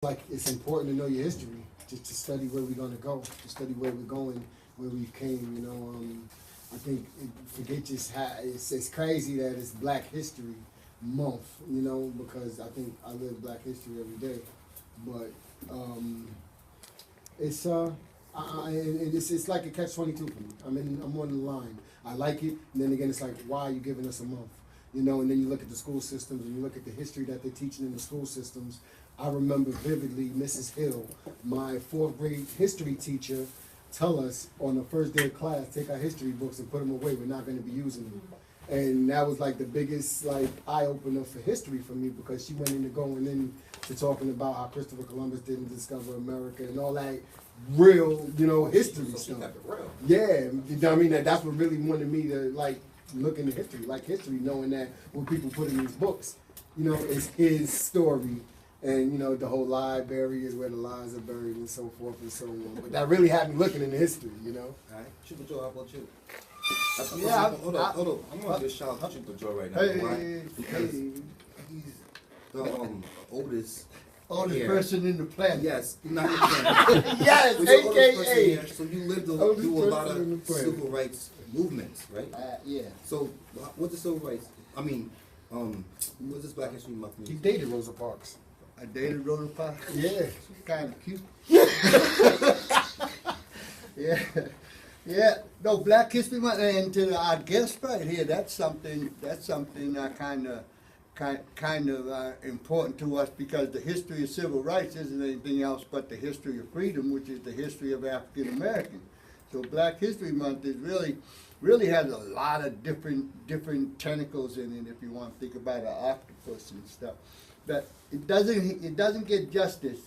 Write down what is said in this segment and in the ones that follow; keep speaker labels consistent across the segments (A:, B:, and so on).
A: Like it's important to know your history, just to study where we're gonna go, to study where we're going, where we came. I think forget just how it's crazy that it's Black History Month. Because I think I live Black history every day, but it's like a catch-22 for me. I'm on the line. I like it, and then again, it's like, why are you giving us a month? And then you look at the school systems, and you look at the history that they're teaching in the school systems. I remember vividly Mrs. Hill, my fourth grade history teacher, tell us on the first day of class, take our history books and put them away. We're not going to be using them. And that was like the biggest eye opener for history for me, because she went into going into talking about how Christopher Columbus didn't discover America and all that real, history stuff.
B: She kept it real.
A: Yeah, I mean that's what really wanted me to look into history, like history, knowing that what people put in these books, is his story. And the whole library is where the lies are buried and so forth and so on. But that really had me looking into history,
B: All right. Super Joe, how about you? Hold on. I'm going to just shout out Super Joe right now. Why? Because he's the oldest
C: person in the planet.
B: Yes, not in the planet.
A: Yes, AKA.
B: So you lived through a lot of civil rights movements, right?
C: Yeah.
B: So what the civil rights, what's this Black History Month mean?
A: He dated Rosa Parks.
C: I dated Rosa Parks.
A: Yeah.
C: Kind of cute. Yeah. Yeah. No, Black History Month, and to our guest right here, that's something kind of important to us, because the history of civil rights isn't anything else but the history of freedom, which is the history of African Americans. So Black History Month is really has a lot of different tentacles in it, if you want to think about an octopus and stuff. But it doesn't get justice.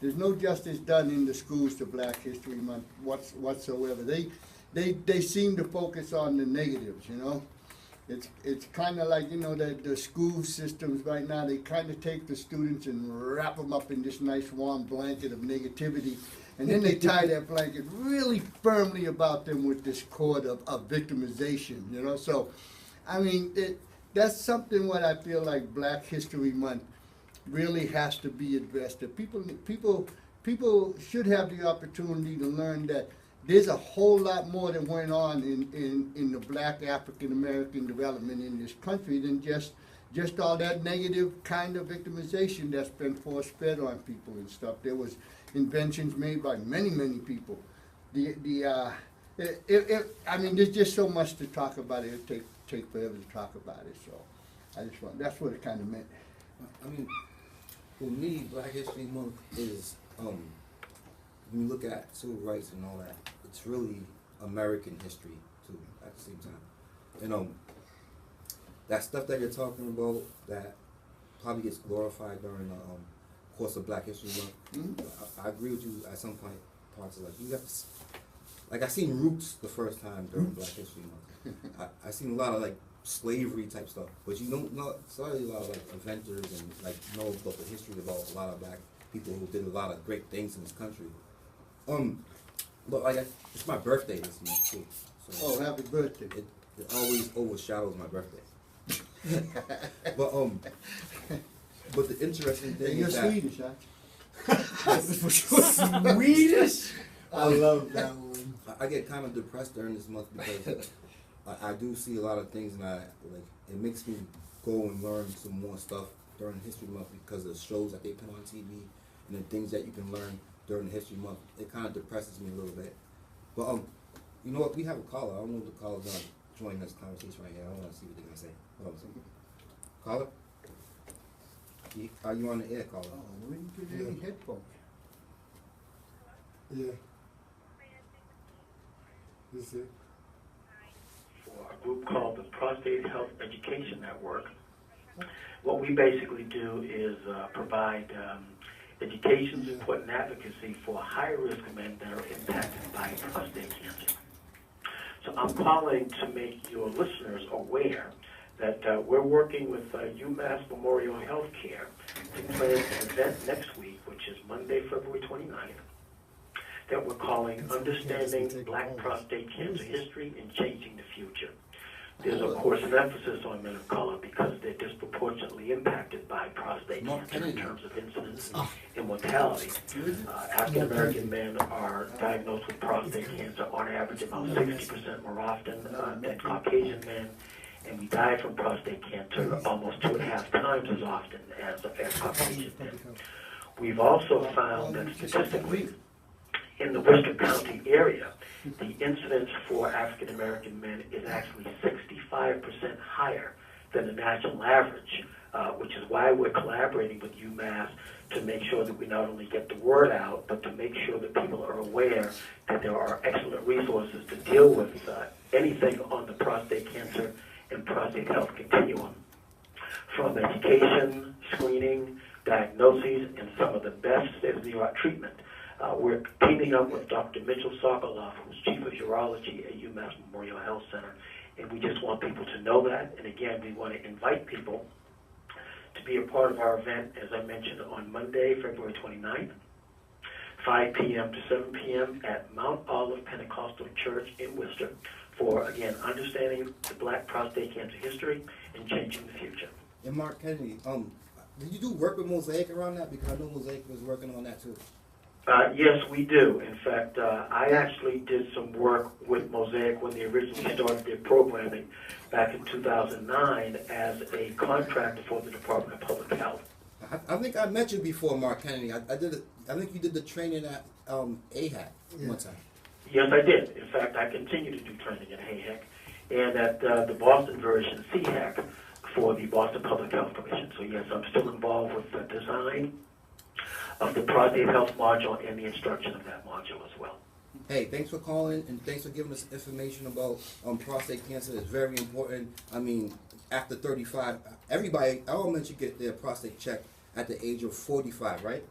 C: There's no justice done in the schools to Black History Month whatsoever. They seem to focus on the negatives, It's kind of like, the school systems right now, they kind of take the students and wrap them up in this nice warm blanket of negativity, and then they tie that blanket really firmly about them with this cord of victimization, So, that's something what I feel like Black History Month really has to be addressed. That people should have the opportunity to learn that there's a whole lot more that went on in the Black African American development in this country than just all that negative kind of victimization that's been force-fed on people and stuff. There was inventions made by many people. There's just so much to talk about it. It'd take forever to talk about it. So that's what it kind of meant.
B: For me, Black History Month is, when you look at civil rights and all that, it's really American history too at the same time. That stuff that you're talking about that probably gets glorified during the course of Black History Month. Mm-hmm. I agree with you at some point. Parts of you have to, I seen Roots the first time during Black History Month. I seen a lot of slavery type stuff, but you don't know, sorry, a lot of inventors and know about the history about a lot of Black people who did a lot of great things in this country. But it's my birthday this month too. So
C: happy birthday!
B: It always overshadows my birthday. but the interesting thing is that
C: Swedish, huh?
A: Swedish. I love that one.
B: I get kind of depressed during this month because I do see a lot of things, and it makes me go and learn some more stuff during History Month because of the shows that they put on TV and the things that you can learn during the History Month. It kind of depresses me a little bit. But you know what? We have a caller. I don't know if the caller's gonna join this conversation right here. I want to see what they're gonna say. Hold on a second. Caller, are you on the air, caller?
C: Oh, we didn't get any headphones.
A: Yeah. This is it.
D: For a group called the Prostate Health Education Network. What we basically do is provide education, support, and advocacy for high-risk men that are impacted by prostate cancer. So I'm calling to make your listeners aware that we're working with UMass Memorial Healthcare to plan an event next week, which is Monday, February 29th, that we're calling Understanding Black Prostate Cancer History and Changing the Future. There's, of course, an emphasis on men of color because they're disproportionately impacted by prostate cancer in terms of incidence and mortality. African American men are diagnosed with prostate cancer on average about 60% more often than Caucasian men, and we die from prostate cancer almost 2.5 times as often as Caucasian men. We've also found that statistically, in the Worcester County area, the incidence for African American men is actually 65% higher than the national average, which is why we're collaborating with UMass to make sure that we not only get the word out, but to make sure that people are aware that there are excellent resources to deal with anything on the prostate cancer and prostate health continuum, from education, screening, diagnoses, and some of the best state-of-the-art treatment. We're teaming up with Dr. Mitchell Sokoloff, who's Chief of Urology at UMass Memorial Health Center, and we just want people to know that. And again, we want to invite people to be a part of our event, as I mentioned, on Monday, February 29th, 5 p.m. to 7 p.m. at Mount Olive Pentecostal Church in Worcester for, again, understanding the Black prostate cancer history and changing the future.
B: And Mark Kennedy, did you do work with Mosaic around that? Because I know Mosaic was working on that too.
D: Yes, we do. In fact, I actually did some work with Mosaic when they originally started their programming back in 2009 as a contractor for the Department of Public Health.
B: I think I met you before, Mark Kennedy. I think you did the training at AHAC one time.
D: Yes, I did. In fact, I continue to do training at AHAC and at the Boston version, CHAC, for the Boston Public Health Commission. So yes, I'm still involved with the design of the prostate health module and the instruction of that module as well.
B: Hey, thanks for calling and thanks for giving us information about prostate cancer. It's very important. I mean, after 35, everybody, all men should get their prostate checked at the age of 45, right?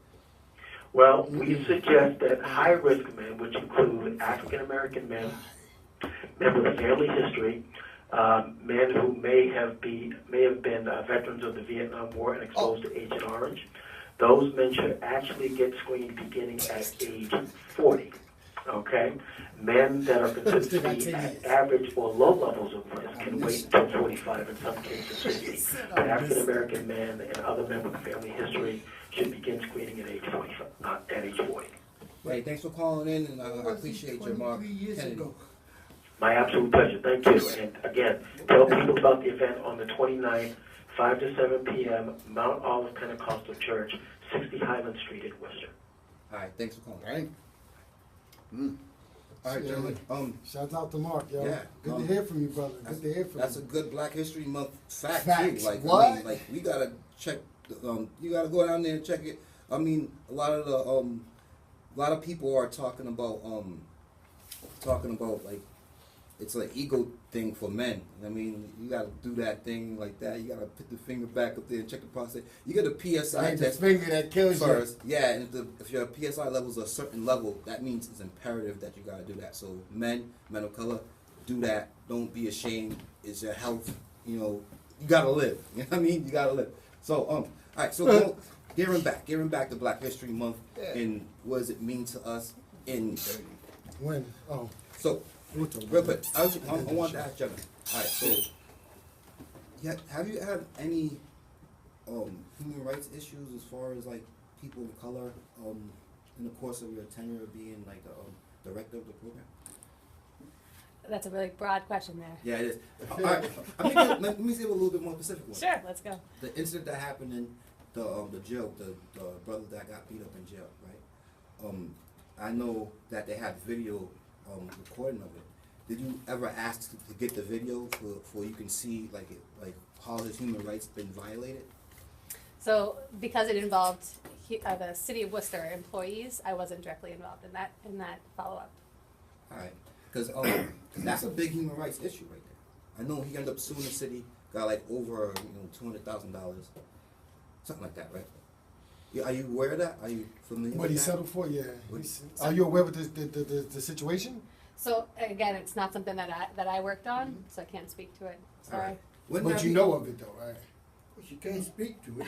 D: Well, we suggest that high-risk men, which include African American men, men with a family history, men who may have been veterans of the Vietnam War and exposed to Agent Orange, those men should actually get screened beginning at age 40, okay? Men that are considered to be at average or low levels of risk can wait until 45, in some cases 50. But African-American men and other men with a family history should begin screening at age 45, at age 40.
B: Hey, thanks for calling in, and I appreciate you, Mark Kennedy.
D: My absolute pleasure. Thank you. And again, tell people about the event on the 29th, 5 to 7 p.m., Mount Olive Pentecostal Church, 60 Highland Street in Worcester.
B: All right, thanks for calling.
C: All right.
B: All right, gentlemen.
A: Shout out to Mark, yo.
B: Yeah,
A: Good to hear from you, brother. Good to hear from
B: That's
A: you.
B: a good Black History Month fact
A: Facts.
B: too. Like,
A: What?
B: I mean, like we gotta check. You gotta go down there and check it. I mean, a lot of people are talking about like it's an ego thing for men. I mean, you gotta do that thing like that. You gotta put the finger back up there and check the prostate. You get a PSI
A: Ain't the
B: test
A: finger that kills
B: first. Yeah, and if your PSI level is a certain level, that means it's imperative that you gotta do that. So men of color, do that. Don't be ashamed. It's your health. You know, you gotta live. You know what I mean? You gotta live. So all right. So gearing back to Black History Month, and what does it mean to us in
A: When? Oh.
B: so. Real quick, I want to ask gentlemen. All right, so have you had any human rights issues as far as like people of color in the course of your tenure of being like the director of the program?
E: That's a really broad question there.
B: Yeah, it is. All right, let me say a little bit more specific one.
E: Sure, let's go.
B: The incident that happened in the jail, the brother that got beat up in jail, right? I know that they had video recording of it. Did you ever ask to get the video for you can see like how his human rights been violated?
E: So because it involved the city of Worcester employees, I wasn't directly involved in that follow-up.
B: All right, because that's a big human rights issue right there. I know he ended up suing the city, got like over $200,000, something like that, right? Yeah, are you aware of that? Are you familiar
A: What
B: with
A: he
B: that?
A: settled for? Yeah. Are you aware with the situation?
E: So again, it's not something that I worked on, so I can't speak to it.
B: All
E: Sorry.
B: right. When
A: But
B: have
A: you know of it though, right?
C: You can't speak to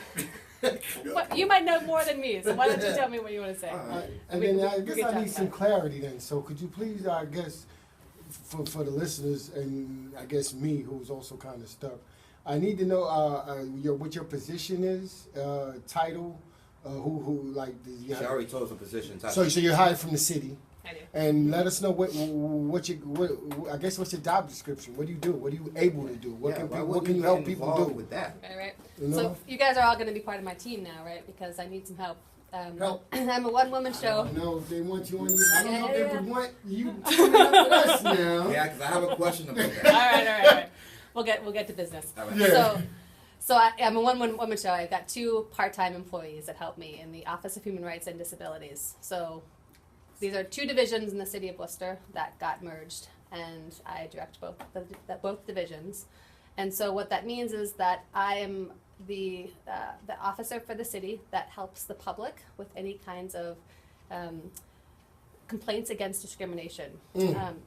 C: it.
E: But you might know more than me, so why don't you tell me what you want to say?
B: All right.
A: And
E: We
A: then
E: can-
A: I
E: we
A: guess
E: can
A: I
E: talk
A: need some
E: about it.
A: clarity then. So could you please, I guess, for the listeners and I guess me, who's also kind of stuck, I need to know what your position is, title, who like.
B: She already told us a position.
A: So you're hired from the city.
E: I do.
A: And let us know what I guess what's your job description? What do you do? What are you able to do? What can you help people do
B: with that?
E: Right.
A: You know?
E: So you guys are all going to be part of my team now, right? Because I need some help.
C: Help.
E: I'm a one-woman show.
A: I don't know if they want you on your. I don't know if
E: Yeah.
A: they want you teaming up with us now.
B: Yeah, because I have a question about
E: all
B: that.
E: right. We'll get to business.
B: All right.
A: Yeah.
E: So I'm a one-woman show. I've got 2 part-time employees that help me in the Office of Human Rights and Disabilities. So these are 2 divisions in the city of Worcester that got merged, and I direct both divisions. And so what that means is that I am the officer for the city that helps the public with any kinds of complaints against discrimination.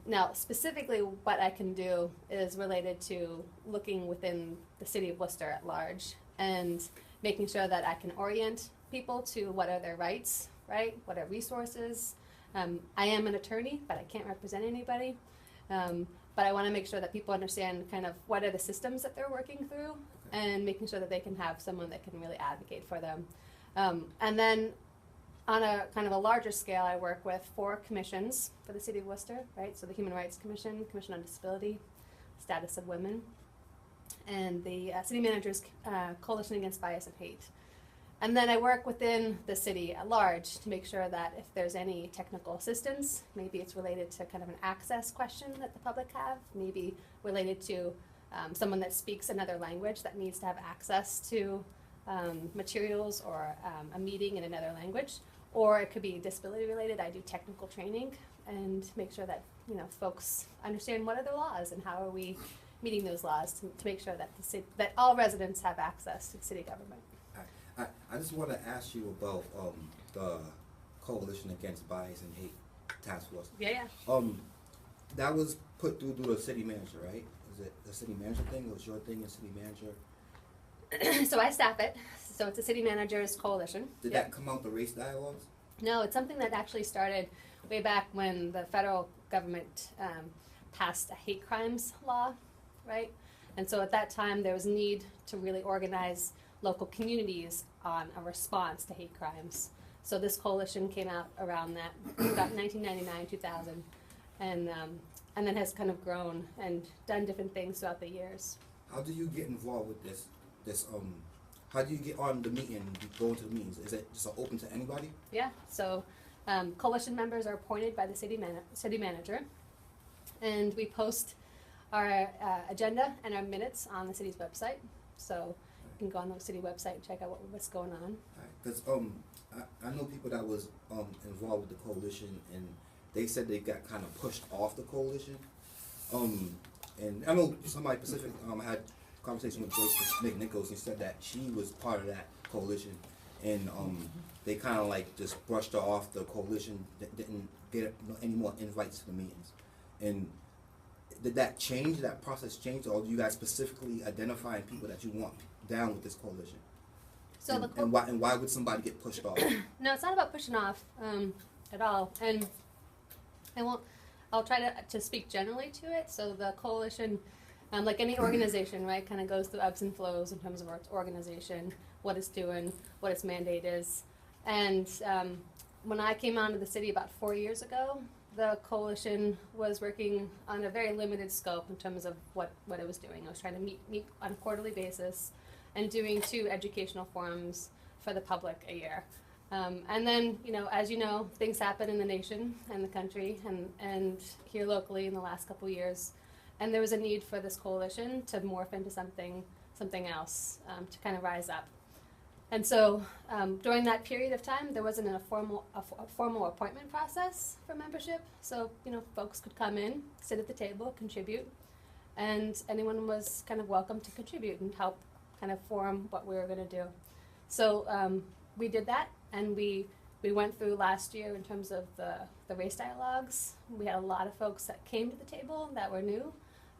E: Now, specifically, what I can do is related to looking within the city of Worcester at large and making sure that I can orient people to what are their rights, right? What are resources? I am an attorney, but I can't represent anybody. But I want to make sure that people understand kind of what are the systems that they're working through and making sure that they can have someone that can really advocate for them. And then on a kind of a larger scale, I work with 4 commissions for the city of Worcester, right? So the Human Rights Commission, Commission on Disability, Status of Women, and the City Managers Coalition Against Bias and Hate. And then I work within the city at large to make sure that if there's any technical assistance, maybe it's related to kind of an access question that the public have, maybe related to someone that speaks another language that needs to have access to materials or a meeting in another language, or it could be disability related. I do technical training and make sure that folks understand what are the laws and how are we meeting those laws to make sure that that all residents have access to city government.
B: I just want to ask you about the Coalition Against Bias and Hate Task Force.
E: Yeah.
B: That was put through the city manager, right? Is it the city manager thing, or was your thing a city manager?
E: So I staff it. So it's a city manager's coalition.
B: Did that come out the race dialogues?
E: No, it's something that actually started way back when the federal government passed a hate crimes law, right? And so at that time there was need to really organize local communities on a response to hate crimes. So this coalition came out around that, about 1999, 2000, and then has kind of grown and done different things throughout the years.
B: How do you get involved with this? How do you get on the meeting and go into the meetings? Is it just open to anybody?
E: Yeah, so coalition members are appointed by the city manager, and we post our agenda and our minutes on the city's website. So you can go on the city website and check out what's going on.
B: Because I know people that was involved with the coalition, and they said they got kind of pushed off the coalition. And I know somebody specific. I had a conversation with Joyce McNichols. He said that she was part of that coalition, and they kind of like just brushed her off the coalition. Didn't get any more invites to the meetings. And did that change? Did that process change, or do you guys specifically identifying people that you want down with this coalition?
E: So
B: and why would somebody get pushed off?
E: No, it's not about pushing off at all. And I'll try to speak generally to it. So the coalition, like any organization, right, kind of goes through ebbs and flows in terms of its organization, what it's doing, what its mandate is. And when I came onto the city about 4 years ago, the coalition was working on a very limited scope in terms of what it was doing. I was trying to meet on a quarterly basis and doing 2 educational forums for the public a year. And then, as you know, things happen in the nation and the country and here locally in the last couple of years. And there was a need for this coalition to morph into something else, to kind of rise up. And so during that period of time, there wasn't a formal appointment process for membership. So, folks could come in, sit at the table, contribute, and anyone was kind of welcome to contribute and help kind of form what we were going to do. So we did that, and we went through last year in terms of the race dialogues. We had a lot of folks that came to the table that were new,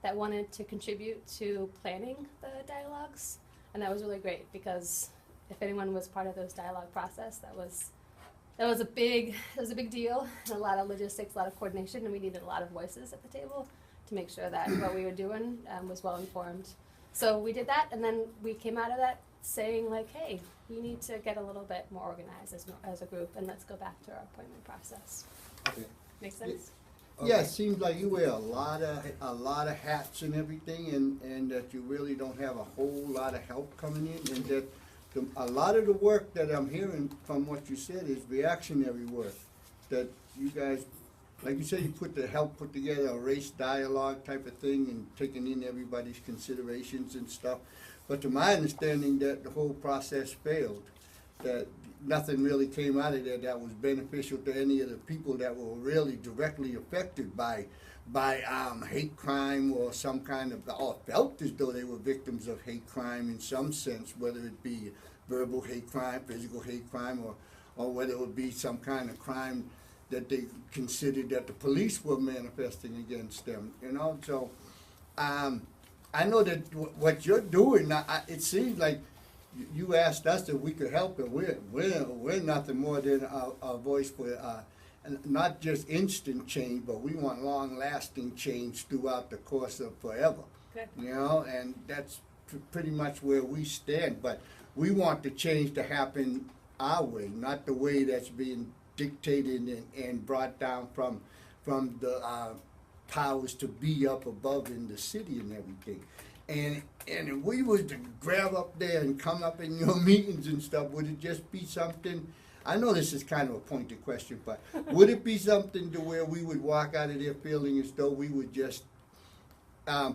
E: that wanted to contribute to planning the dialogues, and that was really great because if anyone was part of those dialogue process, that was that was a big deal, and a lot of logistics, a lot of coordination, and we needed a lot of voices at the table to make sure that what we were doing was well informed. So we did that, and then we came out of that saying like, hey, we need to get a little bit more organized as a group, and let's go back to our appointment process.
B: Okay.
E: Make sense?
C: Yeah, it seems like you wear a lot of hats and everything, and that you really don't have a whole lot of help coming in, and that a lot of the work that I'm hearing from what you said is reactionary work. That you guys, like you said, you put together a race dialogue type of thing and taking in everybody's considerations and stuff. But to my understanding, that the whole process failed. That nothing really came out of there that was beneficial to any of the people that were really directly affected by hate crime or some kind of, or felt as though they were victims of hate crime in some sense, whether it be verbal hate crime, physical hate crime, or whether it would be some kind of crime that they considered that the police were manifesting against them, you know. So I know that what you're doing, it seems like you asked us if we could help, and we're nothing more than a voice for not just instant change, but we want long-lasting change throughout the course of forever.
E: Good.
C: You know, and that's pretty much where we stand. But we want the change to happen our way, not the way that's being dictated and brought down from the powers to be up above in the city and everything. And if we was to grab up there and come up in your meetings and stuff, would it just be something? I know this is kind of a pointed question, but would it be something to where we would walk out of there feeling as though we were just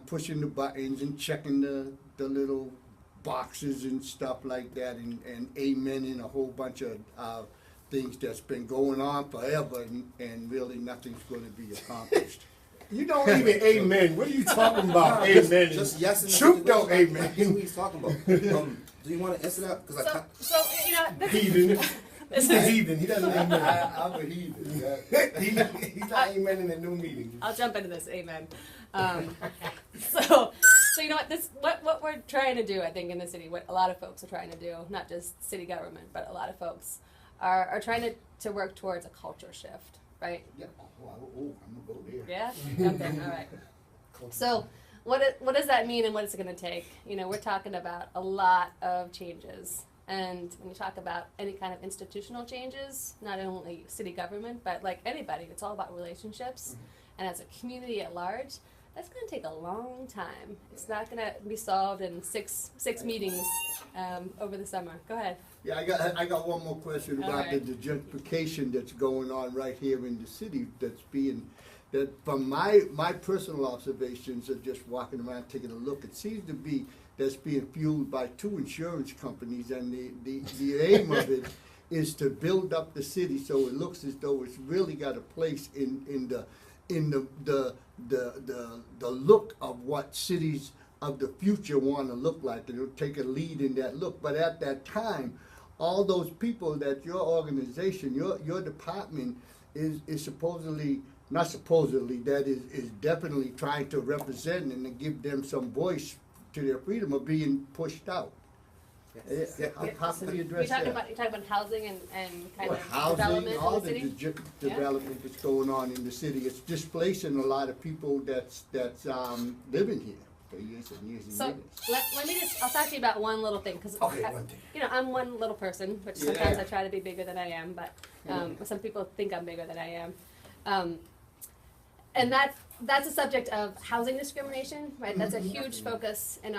C: pushing the buttons and checking the little boxes and stuff like that, and amening a whole bunch of things that's been going on forever, and really nothing's going to be accomplished?
A: You don't even amen. What are you talking about? Amen.
B: Just yes and
A: Truth don't amen.
B: I get what he's talking about. Do you want to answer that? Because
E: So you know, this
A: Heathen. He's
E: is,
A: a heathen. He doesn't amen.
C: I'm a heathen. Yeah.
A: He's not amening in new meeting.
E: I'll jump into this. Amen. So you know what we're trying to do, I think, in the city, what a lot of folks are trying to do, not just city government, but a lot of folks are trying to work towards a culture shift, right?
C: Yeah. Oh, I'm gonna go there.
E: Yeah? Jump in, all right. So what does that mean, and what is it going to take? You know, we're talking about a lot of changes. And when you talk about any kind of institutional changes, not only city government, but like anybody, it's all about relationships. And as a community at large, that's going to take a long time. It's not going to be solved in six meetings over the summer. Go ahead.
C: Yeah, I got one more question
E: All
C: about
E: right.
C: the gentrification that's going on right here in the city. That from my personal observations of just walking around taking a look, it seems to be that's being fueled by two insurance companies, and the aim of it is to build up the city so it looks as though it's really got a place in the look of what cities of the future want to look like. It'll take a lead in that look. But at that time, all those people that your organization, your department is supposedly, not supposedly, that is definitely trying to represent and to give them some voice to their freedom of being pushed out. How can you address that?
E: You're talking about housing and kind of
C: Housing,
E: development
C: all
E: in the
C: the
E: city?
C: development that's going on in the city, it's displacing a lot of people that's living here for years and years and
E: So
C: years.
E: let me I'll talk to you about one little thing, because
A: Okay, one thing.
E: you know, I'm one little person, which sometimes I try to be bigger than I am, but some people think I'm bigger than I am. And that's a subject of housing discrimination, right? That's a huge focus in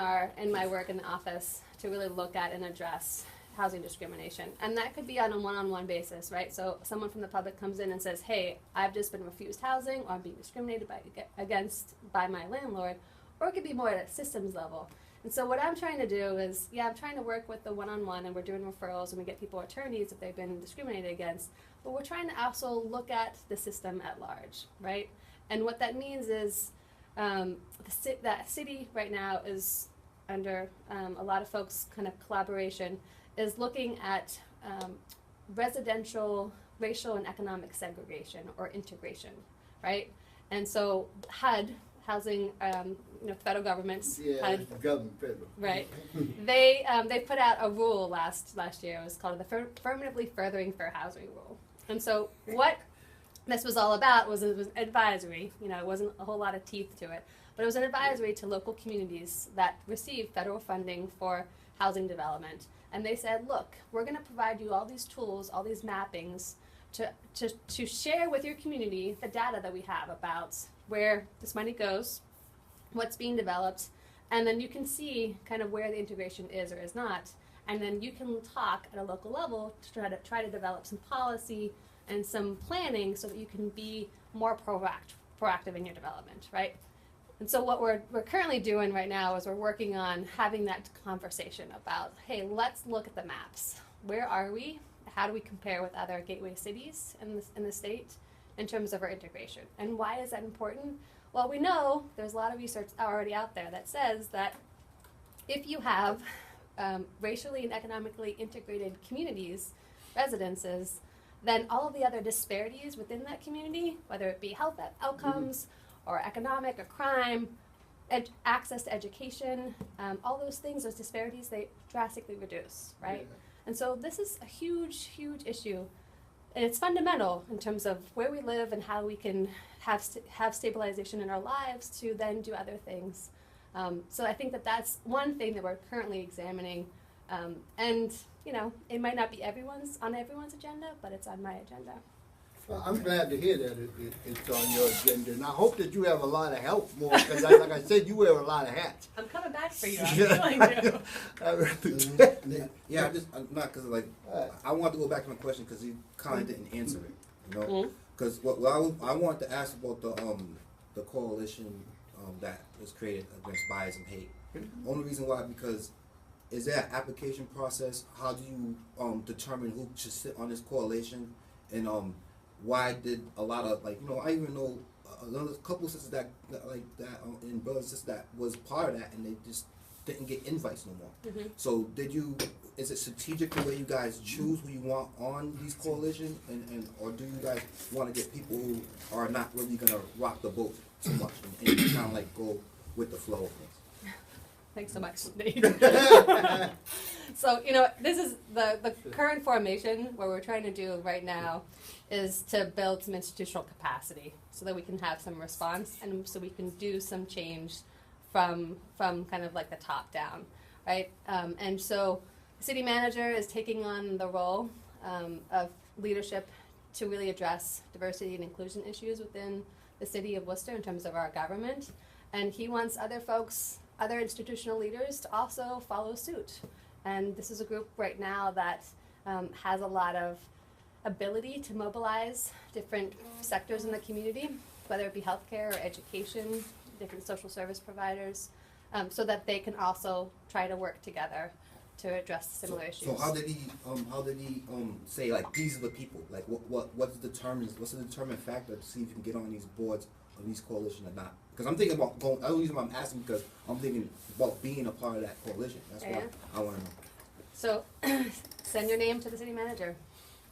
E: my work in the office, to really look at and address housing discrimination. And that could be on a one-on-one basis, right? So someone from the public comes in and says, hey, I've just been refused housing, or I'm being discriminated against by my landlord, or it could be more at a systems level. And so what I'm trying to do is, I'm trying to work with the one-on-one, and we're doing referrals, and we get people attorneys if they've been discriminated against, but we're trying to also look at the system at large, right? And what that means is that city right now is under a lot of folks' kind of collaboration, is looking at residential, racial, and economic segregation or integration, right? And so HUD, housing, federal governments, HUD,
C: Government federal.
E: right? They put out a rule last year. It was called the Affirmatively Furthering Fair Housing Rule, And so what this was all about was it was advisory. You know, it wasn't a whole lot of teeth to it, but it was an advisory to local communities that receive federal funding for housing development. And they said, look, we're going to provide you all these tools, all these mappings to share with your community the data that we have about where this money goes, what's being developed, and then you can see kind of where the integration is or is not. And then you can talk at a local level to try to develop some policy and some planning so that you can be more proactive in your development, right? And so what we're currently doing right now is we're working on having that conversation about, hey, let's look at the maps. Where are we? How do we compare with other gateway cities in the state in terms of our integration? And why is that important? Well, we know there's a lot of research already out there that says that if you have racially and economically integrated communities, residences, then all of the other disparities within that community, whether it be health outcomes or economic or crime, access to education, all those things, those disparities, they drastically reduce, right?
A: Yeah.
E: And so this is a huge, huge issue. And it's fundamental in terms of where we live and how we can have stabilization in our lives to then do other things. So I think that that's one thing that we're currently examining. And, you know, it might not be on everyone's agenda, but it's on my agenda.
C: Well, I'm glad to hear that it's on your agenda, and I hope that you have a lot of help more, because like I said, you wear a lot of hats.
E: I'm coming back for you. I really do.
C: I really do.
B: Yeah, I'm not, because, like, I want to go back to my question because you kind of didn't answer it, you know? Because what I wanted to ask about the coalition that was created against bias and hate. Only reason why, because is there an application process? How do you determine who should sit on this coalition? And why did a lot of, like, you know, I even know another couple of sisters that and brothers and sisters that was part of that, and they just didn't get invites no more. So is it strategic the way you guys choose who you want on these coalitions, and or do you guys want to get people who are not really gonna rock the boat too much and kind of like go with the flow of things?
E: Thanks so much, Nate. So, you know, this is the current formation. What we're trying to do right now is to build some institutional capacity so that we can have some response and so we can do some change from kind of like the top down, right? And so the city manager is taking on the role of leadership to really address diversity and inclusion issues within the city of Worcester in terms of our government. And he wants other folks, other institutional leaders to also follow suit. And this is a group right now that has a lot of ability to mobilize different sectors in the community, whether it be healthcare or education, different social service providers, so that they can also try to work together to address similar issues.
B: So how did he say, like, these are the people? Like, what's the determinant factor to see if you can get on these boards of these coalitions or not? Because I'm thinking about going. The only reason why I'm asking because I'm thinking about being a part of that coalition. That's why I want to know.
E: So send your name to the city manager.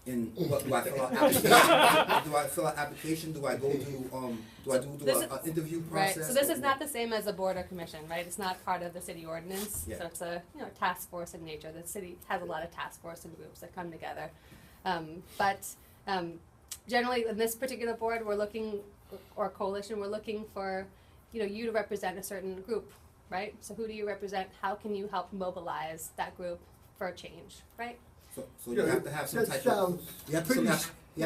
B: And what do I fill out application? Do I fill out application? Do I go to do I do an interview process?
E: Right. So this is not the same as a board or commission, right? It's not part of the city ordinance.
B: Yeah.
E: So it's a task force in nature. The city has a lot of task force and groups that come together. But generally, in this particular board, we're looking, or coalition, we're looking for you to represent a certain group, right? So who do you represent? How can you help mobilize that group for change, right?
B: So you have to have some type of you have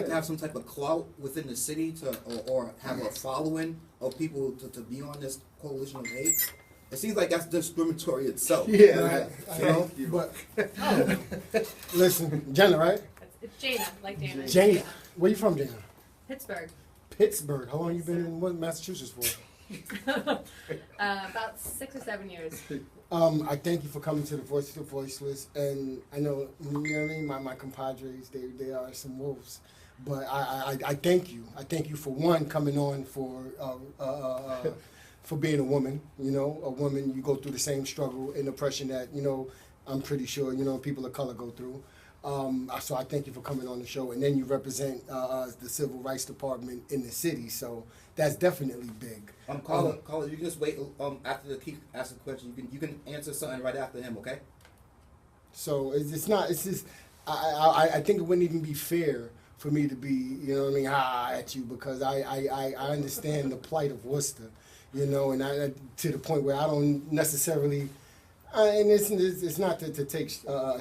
B: to have some type of clout within the city to or have a following of people to be on this coalition of hate. It seems like that's discriminatory itself.
C: Yeah,
A: But listen, Jenna, right?
E: It's Jana, like Jana.
A: Jana, where you from, Jana?
E: Pittsburgh.
A: Pittsburgh. How long you been in Massachusetts for?
E: About 6 or 7 years.
A: I thank you for coming to the Voice of the Voiceless, and I know, you know what I mean, my compadres, they are some wolves, but I thank you. I thank you for one coming on for being a woman. A woman, you go through the same struggle and oppression that I'm pretty sure people of color go through. So I thank you for coming on the show, and then you represent the Civil Rights Department in the city, so that's definitely big.
B: Caller, you can just wait after the Keith asks a question. You can answer something right after him, okay?
A: So it's just I think it wouldn't even be fair for me to be, you know what I mean, at you, because I understand the plight of Worcester, you know, and I to the point where I don't necessarily, and it's not to take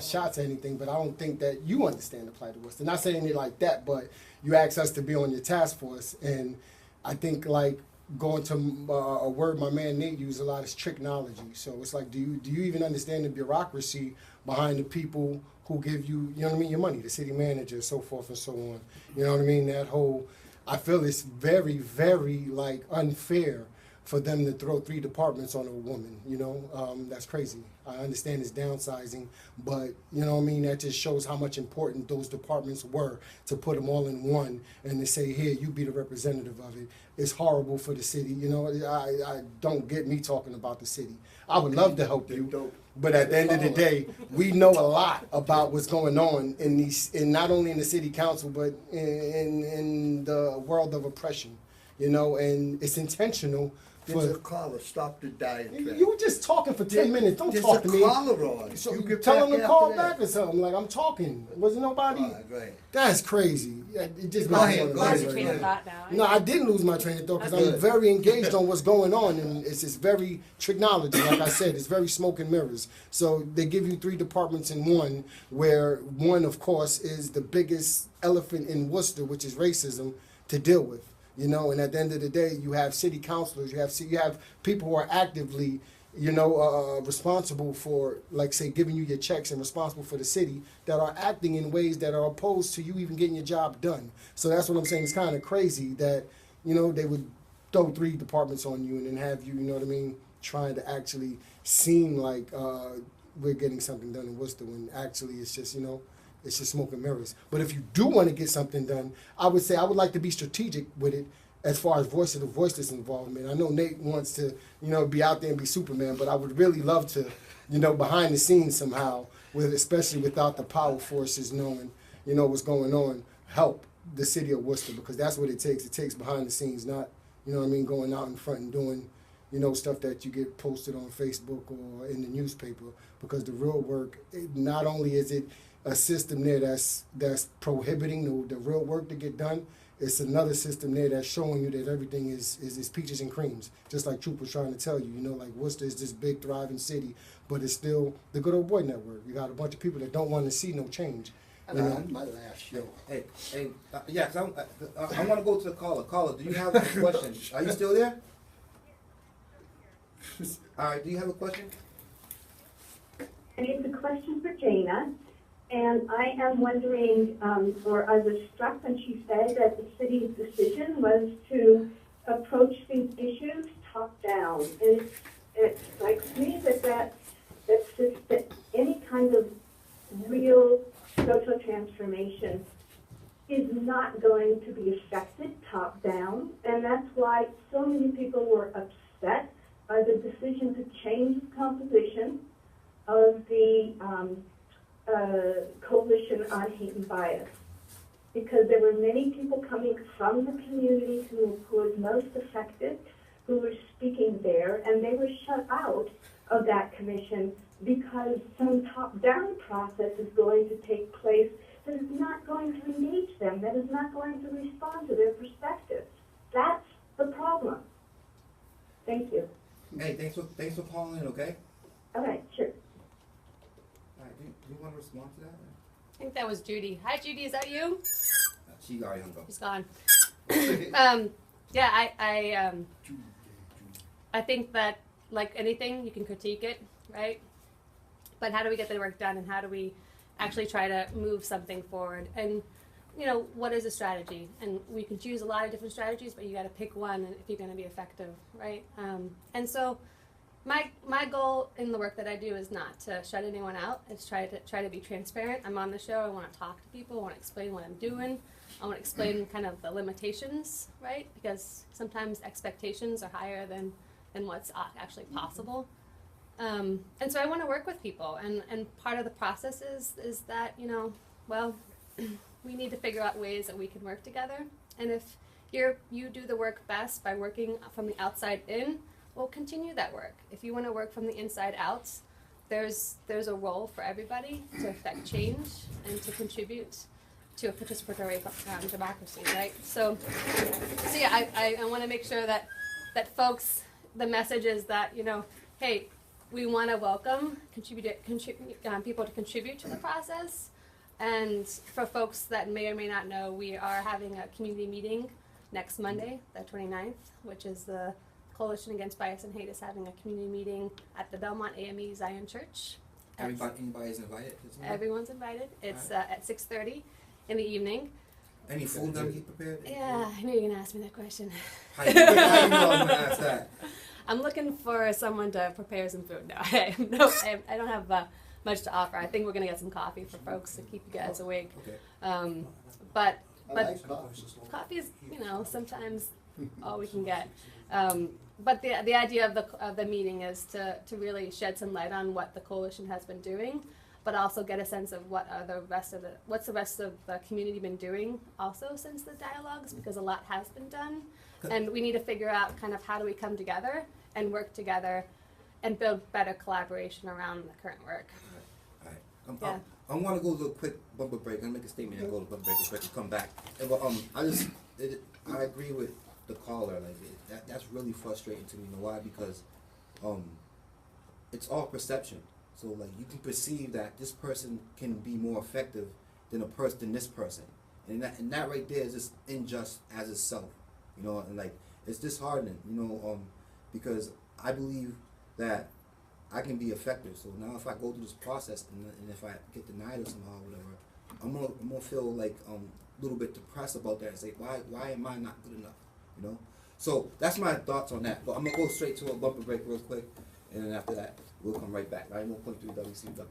A: shots or anything, but I don't think that you understand the plight of Worcester. Not saying it like that, but you asked us to be on your task force, and I think like going to a word my man Nate used a lot is tricknology. So it's like, do you even understand the bureaucracy behind the people who give you, you know what I mean, your money, the city manager, so forth and so on. You know what I mean? That whole, I feel it's very, very like unfair for them to throw 3 departments on a woman, you know, that's crazy. I understand it's downsizing, but you know what I mean, that just shows how much important those departments were to put them all in one and to say, here, you be the representative of it. It's horrible for the city, you know, I don't get me talking about the city. I would love to help you, but at the end of the day, we know a lot about what's going on in not only in the city council, but in the world of oppression, you know, and it's intentional.
C: There's a caller. Stop the diatribe.
A: You were just talking for 10 minutes. Don't talk to me.
C: There's a caller on.
A: So
C: You get
A: tell him
C: back
A: to call
C: after
A: back
C: that.
A: or something. Like, I'm talking. Wasn't nobody?
C: All right, go ahead.
A: That's crazy. Yeah, it just
C: Go
A: makes me
C: ahead,
A: wanna
C: go
E: Lost
A: laugh
E: your
A: right
E: train of
A: now.
E: thought now.
A: No, I didn't lose my train of thought because I'm
C: Good.
A: very engaged on what's going on, and it's just very technology. Like I said, it's very smoke and mirrors. So they give you 3 departments in one, where one, of course, is the biggest elephant in Worcester, which is racism, to deal with. You know, and at the end of the day, you have city councilors, you have people who are actively, you know, responsible for, like, say, giving you your checks and responsible for the city that are acting in ways that are opposed to you even getting your job done. So that's what I'm saying. It's kind of crazy that, you know, they would throw 3 departments on you and then have you, you know what I mean, trying to actually seem like we're getting something done in Worcester when actually it's just, you know, it's just smoke and mirrors. But if you do want to get something done, I would say I would like to be strategic with it as far as voiceless involvement. I know Nate wants to, you know, be out there and be Superman, but I would really love to, you know, behind the scenes somehow, with especially without the power forces knowing, you know, what's going on, help the city of Worcester, because that's what it takes. It takes behind the scenes, not, you know what I mean, going out in front and doing, you know, stuff that you get posted on Facebook or in the newspaper, because the real work, not only is it a system there that's prohibiting the real work to get done, it's another system there that's showing you that everything is peaches and creams, just like Troop was trying to tell you. You know, like Worcester is this big thriving city, but it's still the good old boy network. You got a bunch of people that don't want to see no change. You know?
C: That's my last show.
B: Hey, yeah, 'cause I want to go to the caller. Caller, do you have a question? Are you still there? All right, do you have a question?
F: And it's a question for Jana, and I am wondering, or I was struck when she said that the city's decision was to approach these issues top down. And it strikes me that any kind of real social transformation is not going to be affected top down, and that's why so many people were upset by the decision to change the composition of the Coalition on Hate and Bias, because there were many people coming from the community who was most affected, who were speaking there, and they were shut out of that commission because some top-down process is going to take place that is not going to engage them, that is not going to respond to their perspectives. That's the problem. Thank you.
B: Hey, thanks for calling in, okay?
F: All right, sure.
B: All right, do you want to respond to that?
E: I think that was Judy. Hi, Judy. Is that you?
B: She already hung up.
E: She's gone. Yeah, I think that, like anything, you can critique it, right? But how do we get the work done, and how do we actually try to move something forward? And, you know, what is a strategy? And we can choose a lot of different strategies, but you got to pick one if you're going to be effective, right? And so my goal in the work that I do is not to shut anyone out. It's try to be transparent. I'm on the show. I want to talk to people. I want to explain what I'm doing. I want to explain kind of the limitations, right? Because sometimes expectations are higher than what's actually possible. And so I want to work with people, and part of the process is that, you know, well, we need to figure out ways that we can work together. And if you do the work best by working from the outside in, we'll continue that work. If you want to work from the inside out, there's a role for everybody to affect change and to contribute to a participatory democracy, right? So yeah, I want to make sure that folks, the message is that, you know, hey, we want to welcome people to contribute to the process. And for folks that may or may not know, we are having a community meeting next Monday, the 29th, which is the Coalition Against Bias and Hate is having a community meeting at the Belmont AME Zion Church.
B: Anybody's invited?
E: Everyone's invited. It's at 6:30 in the evening.
B: Any food gonna be prepared?
E: Yeah, I knew you were gonna ask me that question.
B: How you know I'm gonna ask that?
E: I'm looking for someone to prepare some food. No, I don't have much to offer. I think we're gonna get some coffee for folks to keep you guys awake.
B: Okay.
E: But
C: I like coffee.
E: coffee is, you know, sometimes all we can get. But the idea of the meeting is to really shed some light on what the coalition has been doing, but also get a sense of what's the rest of the community been doing also since the dialogues, because a lot has been done, and we need to figure out kind of how do we come together and work together and build better collaboration around the current work.
B: All right. I want to go to a quick bumper break. I'm gonna make a statement and go to bumper break and come back. But I agree with the caller. Like that's really frustrating to me. You know why? Because it's all perception. So like you can perceive that this person can be more effective than this person, and that right there is just unjust as itself. You know, and like it's disheartening. You know, because I believe that I can be effective. So now if I go through this process and if I get denied or somehow or whatever, I'm gonna feel like a little bit depressed about that and say, why am I not good enough? You know? So that's my thoughts on that. But I'm gonna go straight to a bumper break real quick, and then after that we'll come right back. 91.3 WCW.